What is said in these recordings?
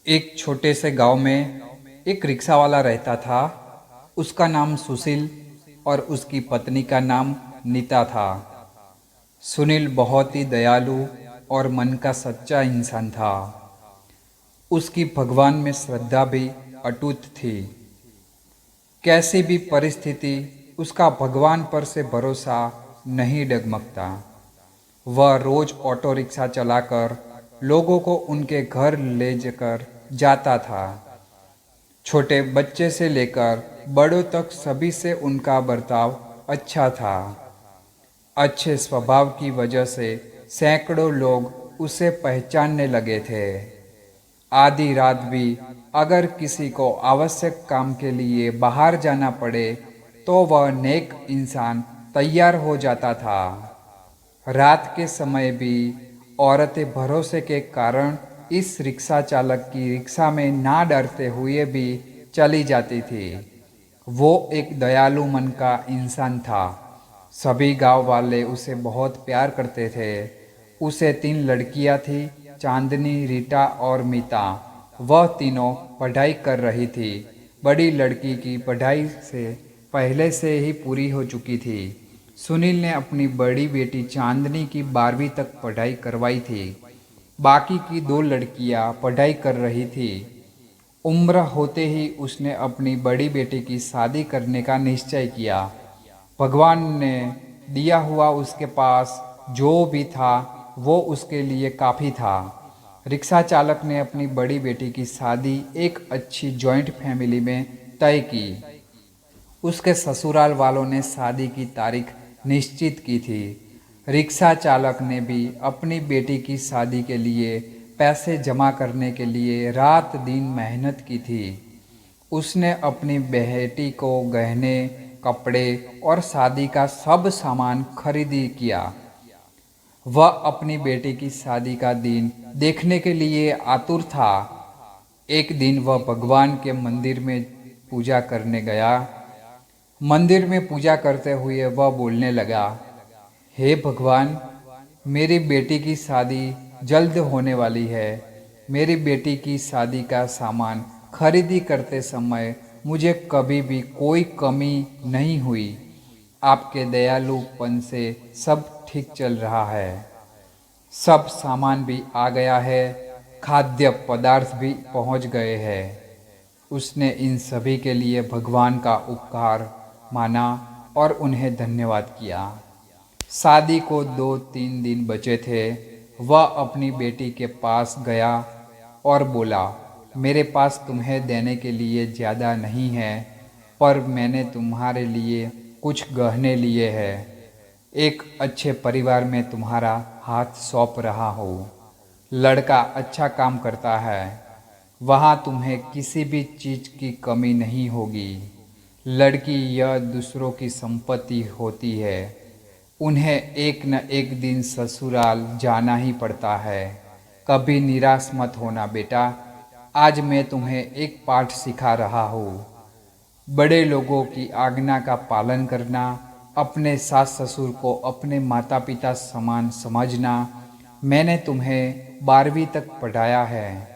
एक छोटे से गांव में एक रिक्शा वाला रहता था। उसका नाम सुशील और उसकी पत्नी का नाम नीता था। सुनील बहुत ही दयालु और मन का सच्चा इंसान था। उसकी भगवान में श्रद्धा भी अटूट थी। कैसी भी परिस्थिति उसका भगवान पर से भरोसा नहीं डगमगता। वह रोज ऑटो रिक्शा चलाकर लोगों को उनके घर ले जाकर जाता था। छोटे बच्चे से लेकर बड़ों तक सभी से उनका बर्ताव अच्छा था। अच्छे स्वभाव की वजह से सैकड़ों लोग उसे पहचानने लगे थे। आधी रात भी अगर किसी को आवश्यक काम के लिए बाहर जाना पड़े तो वह नेक इंसान तैयार हो जाता था। रात के समय भी औरतें भरोसे के कारण इस रिक्शा चालक की रिक्शा में ना डरते हुए भी चली जाती थी। वो एक दयालु मन का इंसान था। सभी गांव वाले उसे बहुत प्यार करते थे। उसे 3 लड़कियां थी, चांदनी, रीटा और मीता। वह तीनों पढ़ाई कर रही थी। बड़ी लड़की की पढ़ाई से पहले से ही पूरी हो चुकी थी। सुनील ने अपनी बड़ी बेटी चांदनी की 12वीं तक पढ़ाई करवाई थी। बाकी की 2 लड़कियां पढ़ाई कर रही थी। उम्र होते ही उसने अपनी बड़ी बेटी की शादी करने का निश्चय किया। भगवान ने दिया हुआ उसके पास जो भी था वो उसके लिए काफ़ी था। रिक्शा चालक ने अपनी बड़ी बेटी की शादी एक अच्छी जॉइंट फैमिली में तय की। उसके ससुराल वालों ने शादी की तारीख निश्चित की थी। रिक्शा चालक ने भी अपनी बेटी की शादी के लिए पैसे जमा करने के लिए रात दिन मेहनत की थी। उसने अपनी बेटी को गहने, कपड़े और शादी का सब सामान खरीदी किया। वह अपनी बेटी की शादी का दिन देखने के लिए आतुर था। एक दिन वह भगवान के मंदिर में पूजा करने गया। मंदिर में पूजा करते हुए वह बोलने लगा, हे भगवान, मेरी बेटी की शादी जल्द होने वाली है। मेरी बेटी की शादी का सामान खरीदी करते समय मुझे कभी भी कोई कमी नहीं हुई। आपके दयालुपन से सब ठीक चल रहा है। सब सामान भी आ गया है, खाद्य पदार्थ भी पहुंच गए हैं। उसने इन सभी के लिए भगवान का उपकार माना और उन्हें धन्यवाद किया। शादी को 2-3 दिन बचे थे। वह अपनी बेटी के पास गया और बोला, मेरे पास तुम्हें देने के लिए ज़्यादा नहीं है, पर मैंने तुम्हारे लिए कुछ गहने लिए हैं। एक अच्छे परिवार में तुम्हारा हाथ सौंप रहा हूँ। लड़का अच्छा काम करता है, वहाँ तुम्हें किसी भी चीज़ की कमी नहीं होगी। लड़की यह दूसरों की संपत्ति होती है। उन्हें एक न एक दिन ससुराल जाना ही पड़ता है। कभी निराश मत होना बेटा। आज मैं तुम्हें एक पाठ सिखा रहा हूँ। बड़े लोगों की आज्ञा का पालन करना, अपने सास ससुर को अपने माता पिता समान समझना। मैंने तुम्हें 12वीं तक पढ़ाया है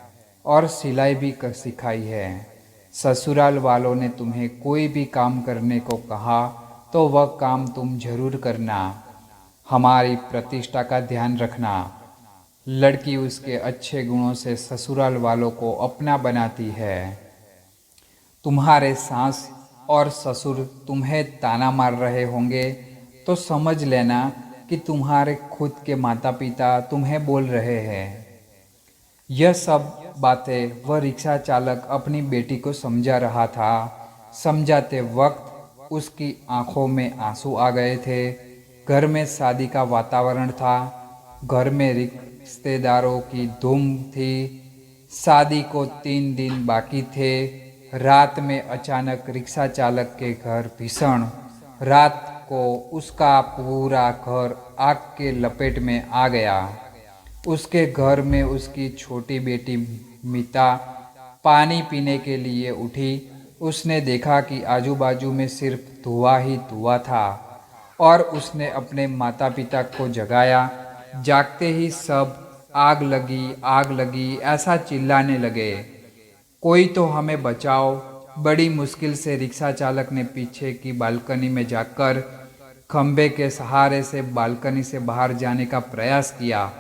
और सिलाई भी सिखाई है। ससुराल वालों ने तुम्हें कोई भी काम करने को कहा तो वह काम तुम जरूर करना। हमारी प्रतिष्ठा का ध्यान रखना। लड़की उसके अच्छे गुणों से ससुराल वालों को अपना बनाती है। तुम्हारे सास और ससुर तुम्हें ताना मार रहे होंगे तो समझ लेना कि तुम्हारे खुद के माता पिता तुम्हें बोल रहे हैं। यह सब बातें वह रिक्शा चालक अपनी बेटी को समझा रहा था। समझाते वक्त उसकी आंखों में आंसू आ गए थे। घर में शादी का वातावरण था। घर में रिश्तेदारों की धूम थी। शादी को 3 दिन बाकी थे। रात में अचानक रिक्शा चालक के घर भीषण रात को उसका पूरा घर आग के लपेट में आ गया। उसके घर में उसकी छोटी बेटी मीता पानी पीने के लिए उठी। उसने देखा कि आजू बाजू में सिर्फ धुआं ही धुआं था और उसने अपने माता पिता को जगाया। जागते ही सब आग लगी ऐसा चिल्लाने लगे। कोई तो हमें बचाओ। बड़ी मुश्किल से रिक्शा चालक ने पीछे की बालकनी में जाकर खंबे के सहारे से बालकनी से बाहर जाने का प्रयास किया।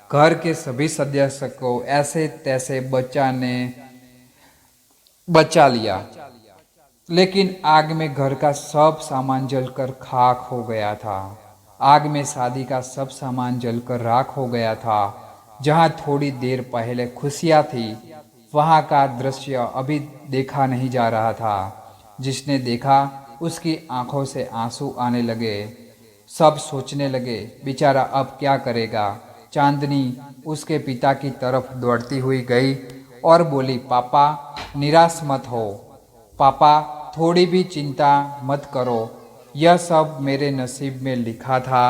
घर के सभी सदस्य को ऐसे तैसे बचा लिया, लेकिन आग में घर का सब सामान जलकर खाक हो गया था। आग में शादी का सब सामान जलकर राख हो गया था। जहाँ थोड़ी देर पहले खुशियाँ थी, वहाँ का दृश्य अभी देखा नहीं जा रहा था। जिसने देखा उसकी आंखों से आंसू आने लगे। सब सोचने लगे, बेचारा अब क्या करेगा। चांदनी उसके पिता की तरफ दौड़ती हुई गई और बोली, पापा निराश मत हो। पापा थोड़ी भी चिंता मत करो, यह सब मेरे नसीब में लिखा था।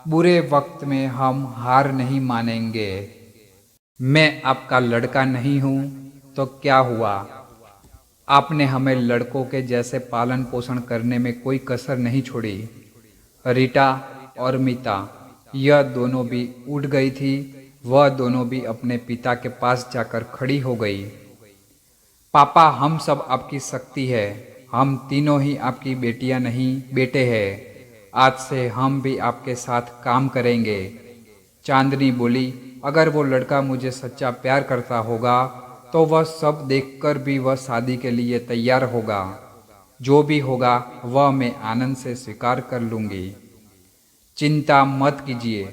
बुरे वक्त में हम हार नहीं मानेंगे। मैं आपका लड़का नहीं हूँ तो क्या हुआ? आपने हमें लड़कों के जैसे पालन पोषण करने में कोई कसर नहीं छोड़ी। रीटा और मीता, यह दोनों भी उठ गई थी। वह दोनों भी अपने पिता के पास जाकर खड़ी हो गई। पापा, हम सब आपकी शक्ति है। हम तीनों ही आपकी बेटियां नहीं बेटे हैं। आज से हम भी आपके साथ काम करेंगे। चांदनी बोली, अगर वो लड़का मुझे सच्चा प्यार करता होगा तो वह सब देखकर भी वह शादी के लिए तैयार होगा। जो भी होगा वह मैं आनंद से स्वीकार कर लूंगी। चिंता मत कीजिए।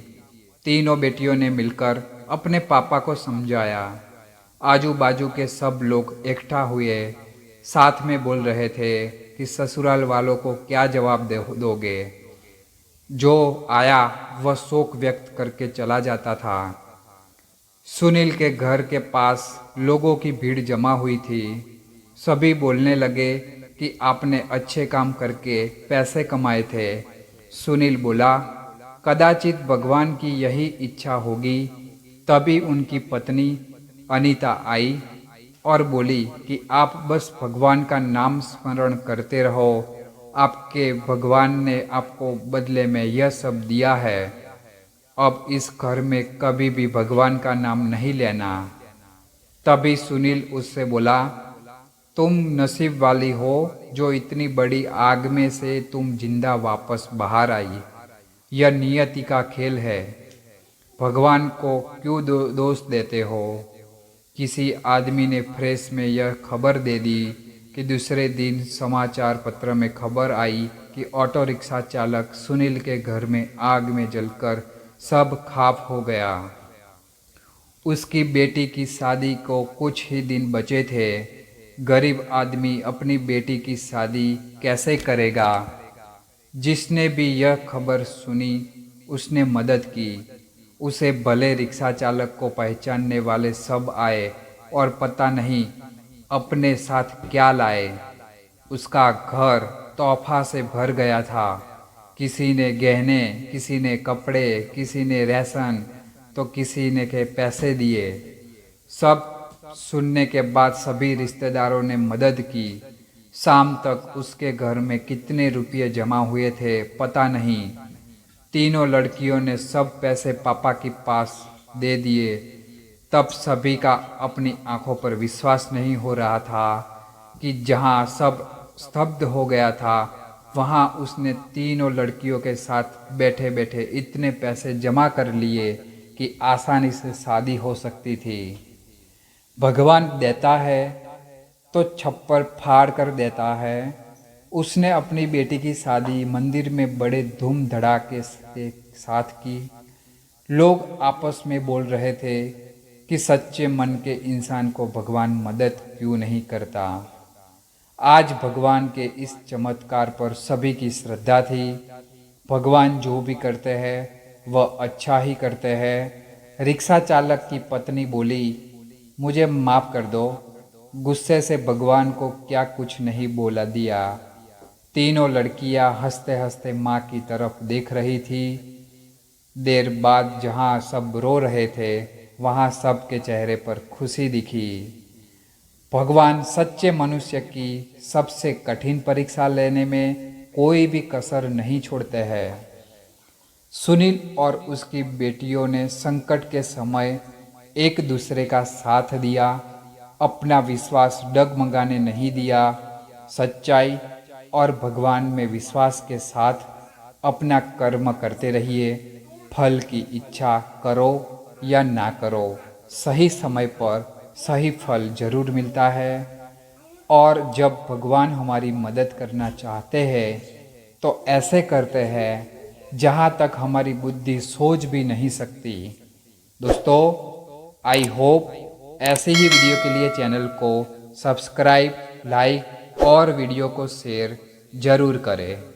तीनों बेटियों ने मिलकर अपने पापा को समझाया। आजू बाजू के सब लोग इकट्ठा हुए, साथ में बोल रहे थे कि ससुराल वालों को क्या जवाब दोगे। जो आया वह शोक व्यक्त करके चला जाता था। सुनील के घर के पास लोगों की भीड़ जमा हुई थी। सभी बोलने लगे कि आपने अच्छे काम करके पैसे कमाए थे। सुनील बोला, कदाचित भगवान की यही इच्छा होगी। तभी उनकी पत्नी अनीता आई और बोली कि आप बस भगवान का नाम स्मरण करते रहो। आपके भगवान ने आपको बदले में यह सब दिया है। अब इस घर में कभी भी भगवान का नाम नहीं लेना। तभी सुनील उससे बोला, तुम नसीब वाली हो जो इतनी बड़ी आग में से तुम जिंदा वापस बाहर आई। यह नियति का खेल है। भगवान को क्यों दोष देते हो? किसी आदमी ने प्रेस में यह खबर दे दी कि दूसरे दिन समाचार पत्र में खबर आई कि ऑटो रिक्शा चालक सुनील के घर में आग में जलकर सब खाक हो गया। उसकी बेटी की शादी को कुछ ही दिन बचे थे। गरीब आदमी अपनी बेटी की शादी कैसे करेगा? जिसने भी यह खबर सुनी उसने मदद की। उसे भले रिक्शा चालक को पहचानने वाले सब आए और पता नहीं अपने साथ क्या लाए। उसका घर तोहफा से भर गया था। किसी ने गहने, किसी ने कपड़े, किसी ने राशन तो किसी ने के पैसे दिए। सब सुनने के बाद सभी रिश्तेदारों ने मदद की। शाम तक उसके घर में कितने रुपये जमा हुए थे पता नहीं। तीनों लड़कियों ने सब पैसे पापा के पास दे दिए। तब सभी का अपनी आंखों पर विश्वास नहीं हो रहा था कि जहां सब स्तब्ध हो गया था वहां उसने तीनों लड़कियों के साथ बैठे बैठे इतने पैसे जमा कर लिए कि आसानी से शादी हो सकती थी। भगवान देता है तो छप्पर फाड़ कर देता है। उसने अपनी बेटी की शादी मंदिर में बड़े धूम धड़ाके के साथ की। लोग आपस में बोल रहे थे कि सच्चे मन के इंसान को भगवान मदद क्यों नहीं करता। आज भगवान के इस चमत्कार पर सभी की श्रद्धा थी। भगवान जो भी करते हैं वह अच्छा ही करते हैं। रिक्शा चालक की पत्नी बोली, मुझे माफ़ कर दो। गुस्से से भगवान को क्या कुछ नहीं बोला दिया। तीनों लड़कियां हंसते हंसते माँ की तरफ देख रही थी। देर बाद जहाँ सब रो रहे थे वहाँ सबके चेहरे पर खुशी दिखी। भगवान सच्चे मनुष्य की सबसे कठिन परीक्षा लेने में कोई भी कसर नहीं छोड़ते हैं। सुनील और उसकी बेटियों ने संकट के समय एक दूसरे का साथ दिया। अपना विश्वास डगमगाने नहीं दिया। सच्चाई और भगवान में विश्वास के साथ अपना कर्म करते रहिए। फल की इच्छा करो या ना करो, सही समय पर सही फल जरूर मिलता है। और जब भगवान हमारी मदद करना चाहते हैं तो ऐसे करते हैं जहाँ तक हमारी बुद्धि सोच भी नहीं सकती। दोस्तों, आई होप ऐसे ही वीडियो के लिए चैनल को सब्सक्राइब, लाइक और वीडियो को शेयर ज़रूर करें।